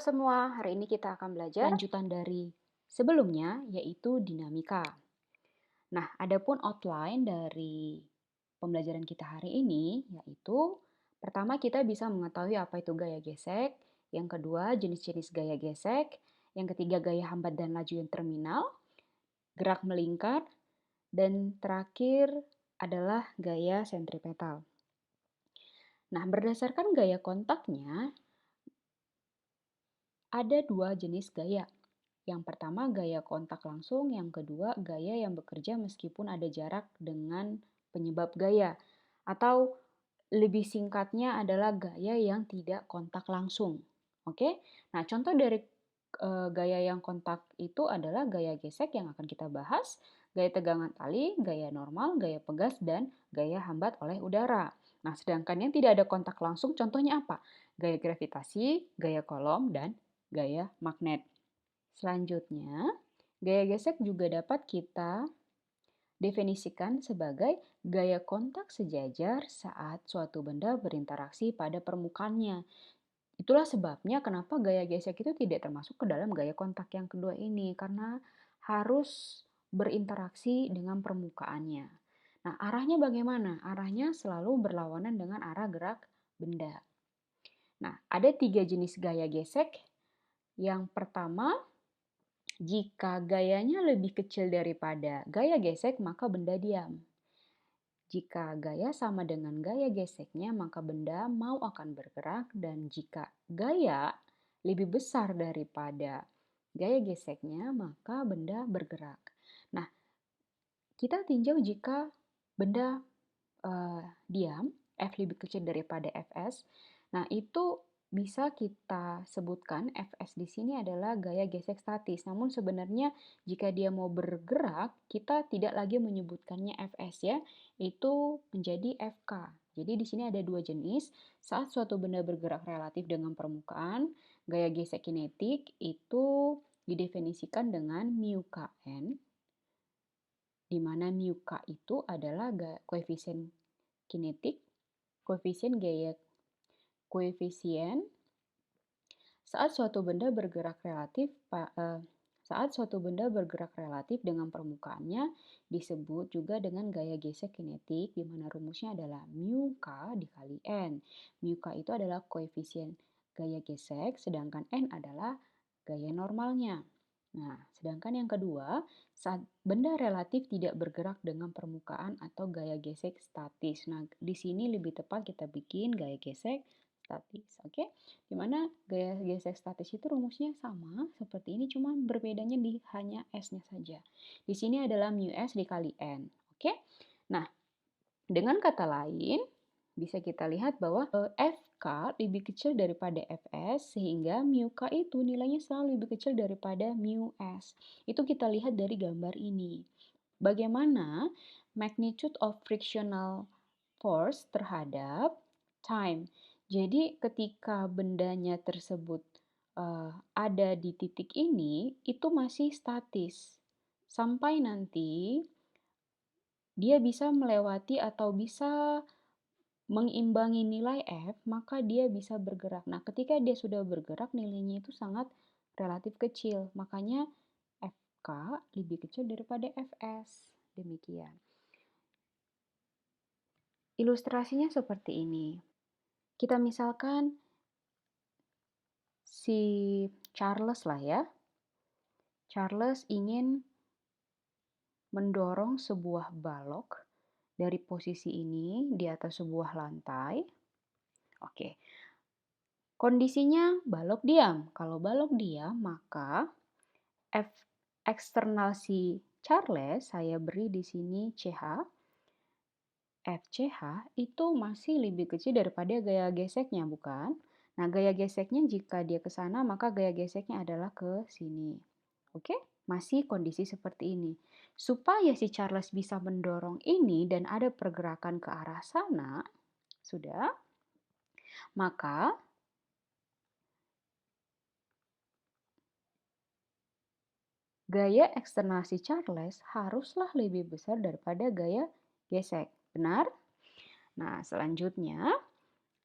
semua, hari ini kita akan belajar lanjutan dari sebelumnya, yaitu dinamika. Nah, adapun outline dari pembelajaran kita hari ini, yaitu pertama kita bisa mengetahui apa itu gaya gesek, yang kedua jenis-jenis gaya gesek, yang ketiga gaya hambat dan laju yang terminal, gerak melingkar, dan terakhir adalah gaya sentripetal. Nah, berdasarkan gaya kontaknya, ada dua jenis gaya. Yang pertama gaya kontak langsung, yang kedua gaya yang bekerja meskipun ada jarak dengan penyebab gaya. Atau lebih singkatnya adalah gaya yang tidak kontak langsung. Oke? Nah, contoh dari gaya yang kontak itu adalah gaya gesek yang akan kita bahas, gaya tegangan tali, gaya normal, gaya pegas, dan gaya hambat oleh udara. Nah, sedangkan yang tidak ada kontak langsung contohnya apa? Gaya gravitasi, gaya kolom, dan gaya magnet. Selanjutnya, gaya gesek juga dapat kita definisikan sebagai gaya kontak sejajar saat suatu benda berinteraksi pada permukaannya. Itulah sebabnya kenapa gaya gesek itu tidak termasuk ke dalam gaya kontak yang kedua ini, karena harus berinteraksi dengan permukaannya. Nah, arahnya bagaimana? Arahnya selalu berlawanan dengan arah gerak benda. Nah, ada 3 jenis gaya gesek. Yang pertama, jika gayanya lebih kecil daripada gaya gesek, maka benda diam. Jika gaya sama dengan gaya geseknya, maka benda mau akan bergerak, dan jika gaya lebih besar daripada gaya geseknya, maka benda bergerak. Nah, kita tinjau jika benda diam, F lebih kecil daripada Fs. Nah, itu bisa kita sebutkan Fs di sini adalah gaya gesek statis. Namun sebenarnya jika dia mau bergerak, kita tidak lagi menyebutkannya Fs ya, itu menjadi Fk. Jadi di sini ada dua jenis. Saat suatu benda bergerak relatif dengan permukaan, gaya gesek kinetik itu didefinisikan dengan mu Kn, di mana mu K itu adalah koefisien kinetik, koefisien gaya koefisien saat suatu benda bergerak relatif dengan permukaannya disebut juga dengan gaya gesek kinetik, di mana rumusnya adalah mu K dikali N. Mu K itu adalah koefisien gaya gesek, sedangkan N adalah gaya normalnya. Nah, sedangkan yang kedua, saat benda relatif tidak bergerak dengan permukaan atau gaya gesek statis. Nah, di sini lebih tepat kita bikin gaya gesek statis, oke? Dimana gaya gesek statis itu rumusnya sama seperti ini, cuma berbedanya di hanya S-nya saja. Di sini adalah mu S dikali N, oke? Nah, dengan kata lain, bisa kita lihat bahwa Fk lebih kecil daripada Fs, sehingga mu K itu nilainya selalu lebih kecil daripada mu S. Itu kita lihat dari gambar ini. Bagaimana magnitude of frictional force terhadap time. Jadi ketika bendanya tersebut ada di titik ini, itu masih statis. Sampai nanti dia bisa melewati atau bisa mengimbangi nilai F, maka dia bisa bergerak. Nah, ketika dia sudah bergerak, nilainya itu sangat relatif kecil. Makanya Fk lebih kecil daripada Fs. Demikian. Ilustrasinya seperti ini. Kita misalkan si Charles lah ya. Charles ingin mendorong sebuah balok dari posisi ini di atas sebuah lantai. Oke. Kondisinya balok diam. Kalau balok diam, maka F eksternal si Charles saya beri di sini CH. FCH itu masih lebih kecil daripada gaya geseknya, bukan? Nah, gaya geseknya jika dia ke sana, maka gaya geseknya adalah ke sini. Oke? Masih kondisi seperti ini. Supaya si Charles bisa mendorong ini dan ada pergerakan ke arah sana, sudah, maka gaya eksternal si Charles haruslah lebih besar daripada gaya gesek. Benar? Nah, selanjutnya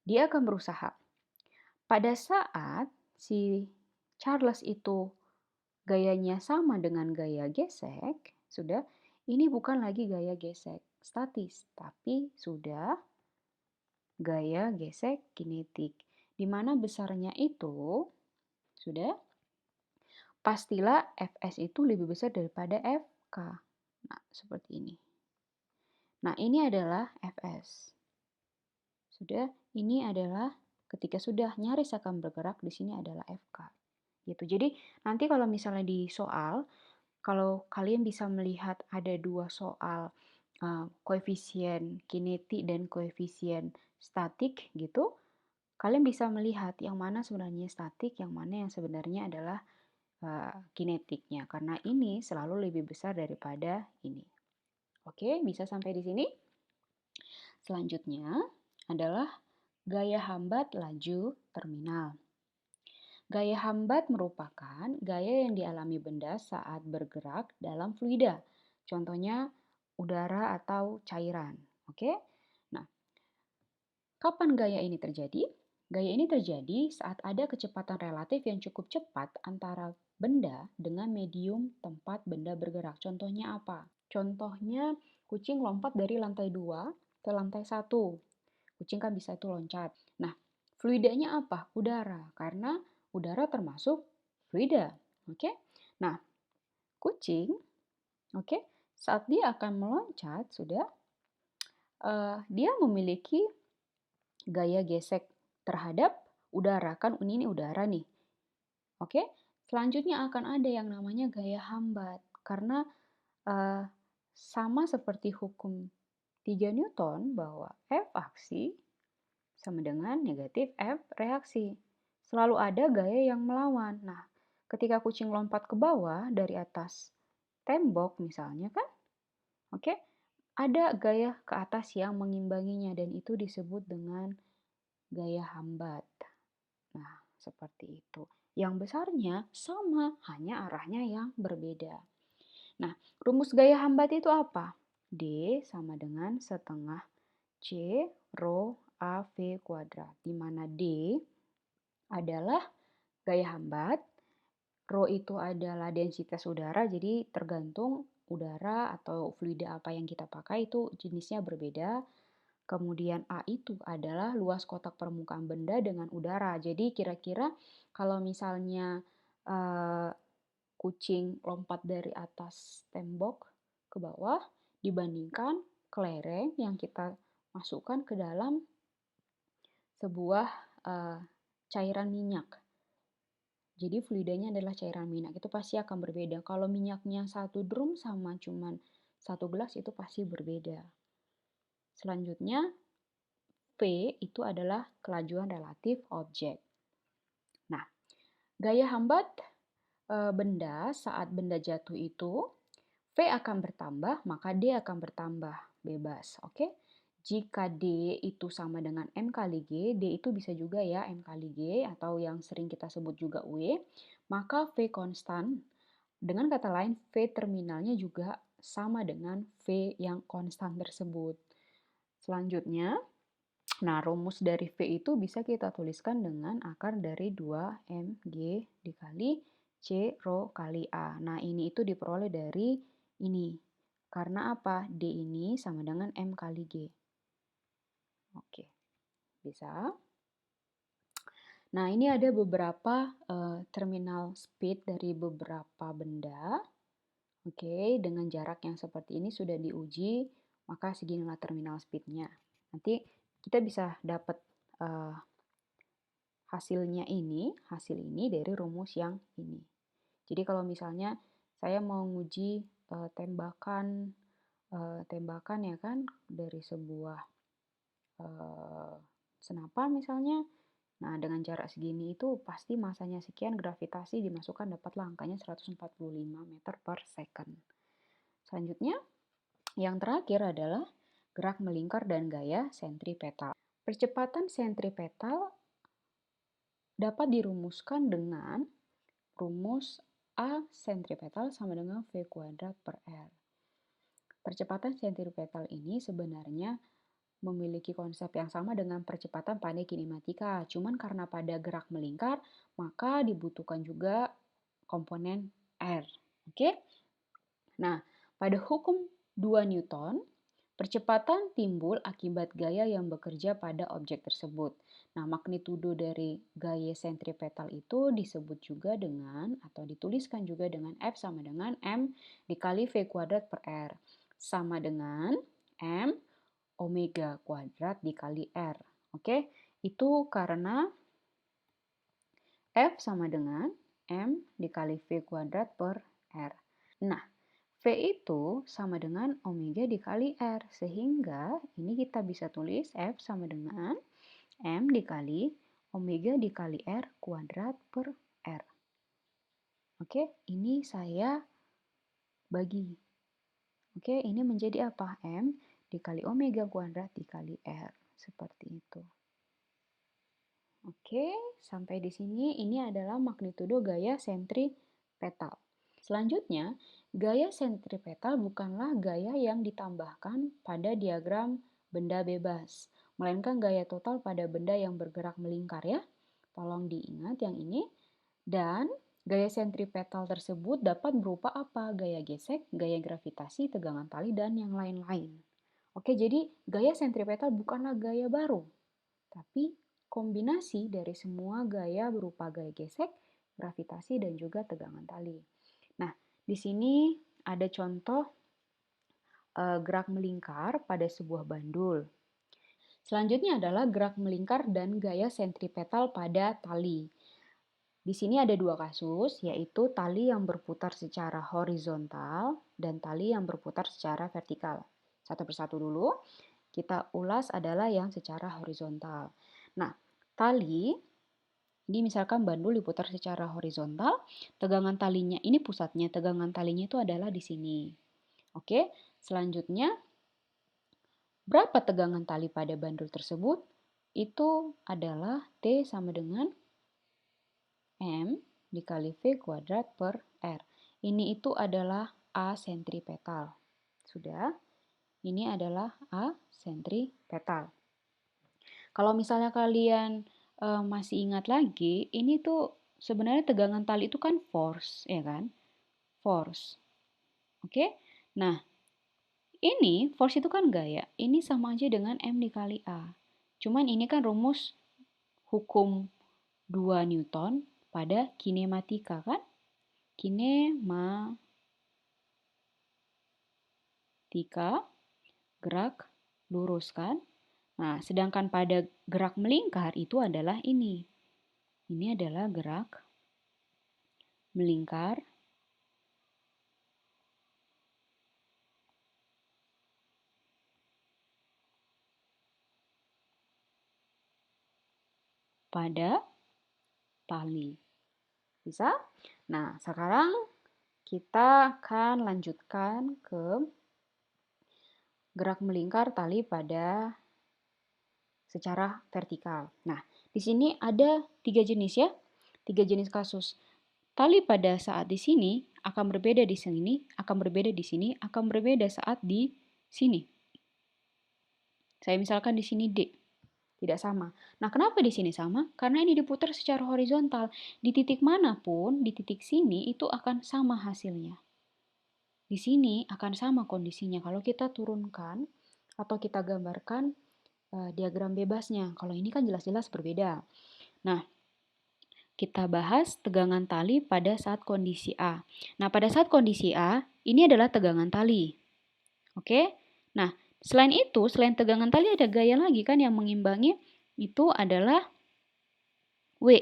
dia akan berusaha. Pada saat si Charles itu gayanya sama dengan gaya gesek, sudah, ini bukan lagi gaya gesek statis, tapi sudah gaya gesek kinetik. Di mana besarnya itu, sudah, pastilah Fs itu lebih besar daripada Fk. Nah, seperti ini. Nah, ini adalah Fs. Sudah, ini adalah ketika sudah nyaris akan bergerak, di sini adalah Fk. Gitu. Jadi, nanti kalau misalnya di soal, kalau kalian bisa melihat ada dua soal koefisien kinetik dan koefisien statik gitu, kalian bisa melihat yang mana sebenarnya statik, yang mana yang sebenarnya adalah kinetiknya. Karena ini selalu lebih besar daripada ini. Oke, bisa sampai di sini? Selanjutnya adalah gaya hambat laju terminal. Gaya hambat merupakan gaya yang dialami benda saat bergerak dalam fluida. Contohnya udara atau cairan. Oke? Nah, kapan gaya ini terjadi? Gaya ini terjadi saat ada kecepatan relatif yang cukup cepat antara benda dengan medium tempat benda bergerak. Contohnya apa? Contohnya kucing lompat dari lantai 2 ke lantai 1. Kucing kan bisa itu loncat. Nah, fluidanya apa? Udara. Karena udara termasuk fluida. Oke? Nah, kucing, oke, saat dia akan meloncat, sudah, dia memiliki gaya gesek terhadap udara. Kan ini udara nih. Oke? Selanjutnya akan ada yang namanya gaya hambat. Karena sama seperti hukum 3 Newton bahwa F aksi sama dengan negatif F reaksi. Selalu ada gaya yang melawan. Nah, ketika kucing lompat ke bawah dari atas tembok misalnya kan, oke, ada gaya ke atas yang mengimbanginya dan itu disebut dengan gaya hambat. Nah, seperti itu. Yang besarnya sama, hanya arahnya yang berbeda. Nah, rumus gaya hambat itu apa? D sama dengan setengah C rho AV kuadrat, di mana D adalah gaya hambat, rho itu adalah densitas udara, jadi tergantung udara atau fluida apa yang kita pakai itu jenisnya berbeda. Kemudian A itu adalah luas kotak permukaan benda dengan udara. Jadi kira-kira kalau misalnya kucing lompat dari atas tembok ke bawah dibandingkan kelereng yang kita masukkan ke dalam sebuah cairan minyak. Jadi fluidanya adalah cairan minyak, itu pasti akan berbeda. Kalau minyaknya satu drum sama cuman satu gelas itu pasti berbeda. Selanjutnya, V itu adalah kelajuan relatif objek. Nah, gaya hambat benda saat benda jatuh itu V akan bertambah, maka D akan bertambah bebas. Oke? Jika D itu sama dengan M kali G, D itu bisa juga ya M kali G atau yang sering kita sebut juga W, maka V konstan. Dengan kata lain, V terminalnya juga sama dengan V yang konstan tersebut. Selanjutnya, nah rumus dari V itu bisa kita tuliskan dengan akar dari 2mg dikali C rho kali A. Nah ini itu diperoleh dari ini. Karena apa? D ini sama dengan M kali G. Oke, bisa. Nah ini ada beberapa terminal speed dari beberapa benda. Oke, dengan jarak yang seperti ini sudah diuji, maka seginilah terminal speednya. Nanti kita bisa dapat hasil ini dari rumus yang ini. Jadi kalau misalnya saya mau nguji tembakan ya kan dari sebuah senapan misalnya, nah dengan jarak segini itu pasti masanya sekian, gravitasi dimasukkan dapatlah angkanya 145 meter per second. Selanjutnya, yang terakhir adalah gerak melingkar dan gaya sentripetal. Percepatan sentripetal dapat dirumuskan dengan rumus A sentripetal sama dengan V kuadrat per R. Percepatan sentripetal ini sebenarnya memiliki konsep yang sama dengan percepatan pada kinematika. Cuman karena pada gerak melingkar, maka dibutuhkan juga komponen R. Oke? Nah, pada hukum 2 Newton, percepatan timbul akibat gaya yang bekerja pada objek tersebut. Nah, magnitudo dari gaya sentripetal itu disebut juga dengan, atau dituliskan juga dengan F sama dengan M dikali V kuadrat per R. Sama dengan M omega kuadrat dikali R. Oke, itu karena F sama dengan M dikali V kuadrat per R. Nah, V itu sama dengan omega dikali R, sehingga ini kita bisa tulis F sama dengan M dikali omega dikali R kuadrat per R. Oke, ini saya bagi. Oke, ini menjadi apa? M dikali omega kuadrat dikali R. Seperti itu. Oke, sampai di sini ini adalah magnitudo gaya sentripetal. Selanjutnya, gaya sentripetal bukanlah gaya yang ditambahkan pada diagram benda bebas, melainkan gaya total pada benda yang bergerak melingkar ya. Tolong diingat yang ini. Dan gaya sentripetal tersebut dapat berupa apa? Gaya gesek, gaya gravitasi, tegangan tali, dan yang lain-lain. Oke, jadi gaya sentripetal bukanlah gaya baru, tapi kombinasi dari semua gaya berupa gaya gesek, gravitasi, dan juga tegangan tali. Nah, di sini ada contoh gerak melingkar pada sebuah bandul. Selanjutnya adalah gerak melingkar dan gaya sentripetal pada tali. Di sini ada dua kasus, yaitu tali yang berputar secara horizontal dan tali yang berputar secara vertikal. Satu persatu dulu, kita ulas adalah yang secara horizontal. Nah, tali, ini misalkan bandul diputar secara horizontal, tegangan talinya, ini pusatnya, tegangan talinya itu adalah di sini. Oke, selanjutnya, berapa tegangan tali pada bandul tersebut? Itu adalah T sama dengan M dikali V kuadrat per R. Ini itu adalah A sentripetal. Sudah, ini adalah A sentripetal. Kalau misalnya kalian masih ingat lagi, ini tuh sebenarnya tegangan tali itu kan force, ya kan? Force. Oke? Nah, ini force itu kan gaya. Ini sama aja dengan M dikali A. Cuman ini kan rumus hukum 2 Newton pada kinematika kan? Kinematika, gerak lurus kan? Nah, sedangkan pada gerak melingkar itu adalah ini. Ini adalah gerak melingkar pada tali. Bisa? Nah, sekarang kita akan lanjutkan ke gerak melingkar tali pada secara vertikal. Nah, di sini ada 3 jenis ya. 3 jenis kasus. Tali pada saat di sini akan berbeda di sini, akan berbeda di sini, akan berbeda saat di sini. Saya misalkan di sini D. Tidak sama. Nah, kenapa di sini sama? Karena ini diputar secara horizontal. Di titik manapun, di titik sini itu akan sama hasilnya. Di sini akan sama kondisinya kalau kita turunkan atau kita gambarkan diagram bebasnya. Kalau ini kan jelas-jelas berbeda. Nah, kita bahas tegangan tali pada saat kondisi A. Nah, pada saat kondisi A, ini adalah tegangan tali. Oke? Nah, selain itu, selain tegangan tali ada gaya lagi kan yang mengimbangi, itu adalah W.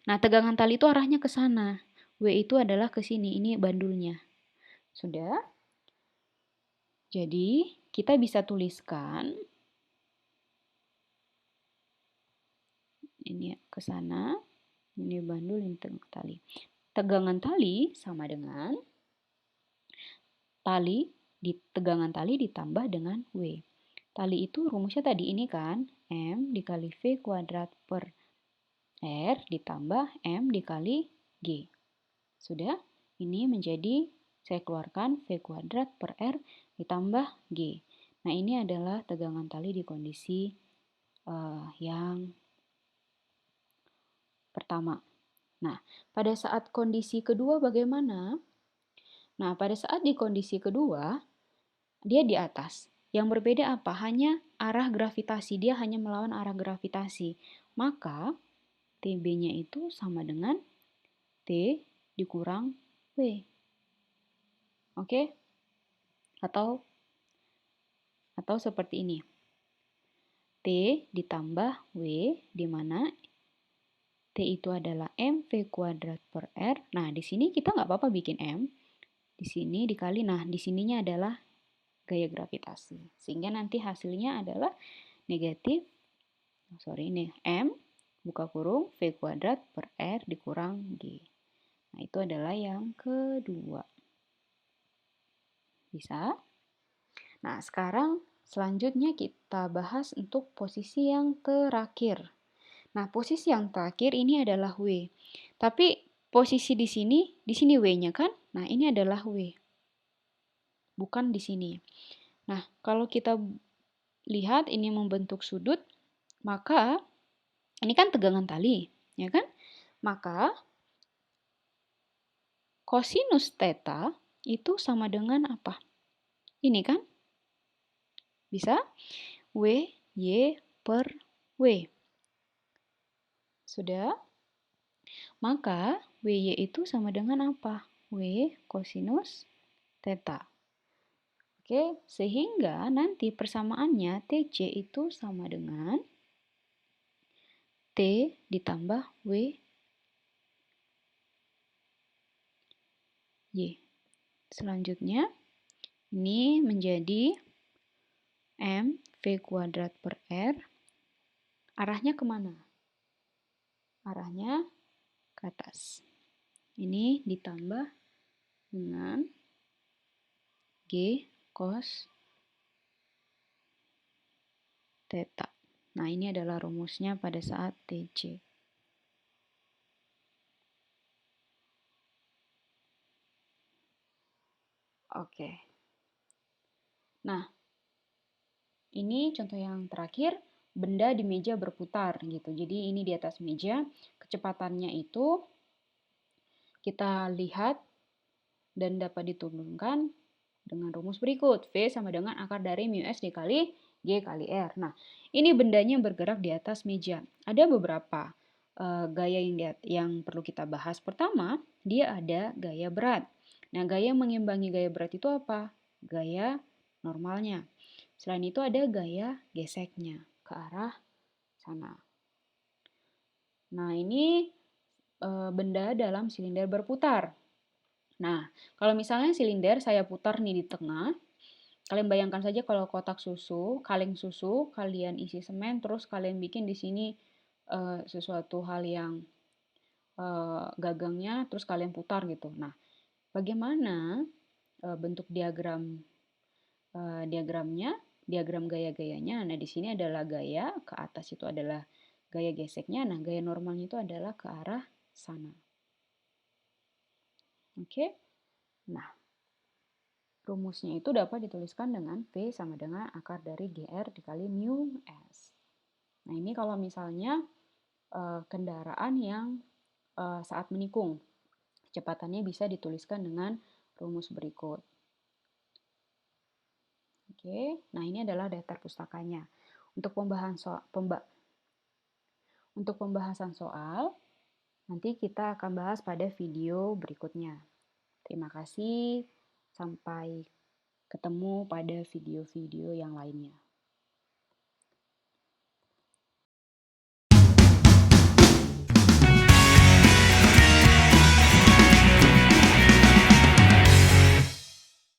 Nah, tegangan tali itu arahnya ke sana. W itu adalah ke sini, ini bandulnya. Sudah? Jadi, kita bisa tuliskan ini ke sana, ini bandul, ini tegangan tali. Tegangan tali sama dengan tali di tegangan tali ditambah dengan W. Tali itu rumusnya tadi ini kan, M dikali V kuadrat per R ditambah M dikali G. Sudah? Ini menjadi, saya keluarkan V kuadrat per R ditambah G. Nah, ini adalah tegangan tali di kondisi yang pertama. Nah, pada saat kondisi kedua bagaimana? Nah, pada saat di kondisi kedua, dia di atas. Yang berbeda apa? Hanya arah gravitasi. Dia hanya melawan arah gravitasi. Maka, TB-nya itu sama dengan T dikurang W. Oke? Atau seperti ini. T ditambah W, di mana T itu adalah mv kuadrat per R. Nah, di sini kita nggak apa-apa bikin M. Di sini dikali, nah di sininya adalah gaya gravitasi. Sehingga nanti hasilnya adalah negatif, ini M, buka kurung, V kuadrat per R dikurang G. Nah, itu adalah yang kedua. Bisa? Nah, sekarang selanjutnya kita bahas untuk posisi yang terakhir. Nah, posisi yang terakhir ini adalah W. Tapi posisi di sini W-nya kan? Nah, ini adalah W. Bukan di sini. Nah, kalau kita lihat ini membentuk sudut, maka ini kan tegangan tali, ya kan? Maka kosinus theta itu sama dengan apa? Ini kan? Bisa? W, Y per W. Sudah? Maka WY itu sama dengan apa? W kosinus theta. Oke, sehingga nanti persamaannya TC itu sama dengan T ditambah W Y. Selanjutnya, ini menjadi M V kuadrat per R. Arahnya kemana? Arahnya ke atas. Ini ditambah dengan G cos theta. Nah, ini adalah rumusnya pada saat TC. Oke. Nah, ini contoh yang terakhir, benda di meja berputar gitu. Jadi ini di atas meja, kecepatannya itu kita lihat dan dapat diturunkan dengan rumus berikut. V sama dengan akar dari mu S dikali G kali R. Nah, ini bendanya bergerak di atas meja. Ada beberapa gaya yang perlu kita bahas. Pertama, dia ada gaya berat. Nah, gaya mengimbangi gaya berat itu apa? Gaya normalnya. Selain itu ada gaya geseknya ke arah sana. Nah, ini benda dalam silinder berputar. Nah, kalau misalnya silinder saya putar nih di tengah, kalian bayangkan saja kalau kotak susu, kaleng susu, kalian isi semen, terus kalian bikin di sini sesuatu hal yang gagangnya, terus kalian putar gitu. Nah, bagaimana bentuk diagramnya, diagram gaya-gayanya? Nah, di sini adalah gaya, ke atas itu adalah gaya geseknya, nah gaya normalnya itu adalah ke arah sana. Oke? Nah, rumusnya itu dapat dituliskan dengan V sama dengan akar dari GR dikali mu S. Nah, ini kalau misalnya kendaraan yang saat menikung, kecepatannya bisa dituliskan dengan rumus berikut. Oke, nah ini adalah daftar pustakanya. Untuk pembahasan soal, nanti kita akan bahas pada video berikutnya. Terima kasih, sampai ketemu pada video-video yang lainnya.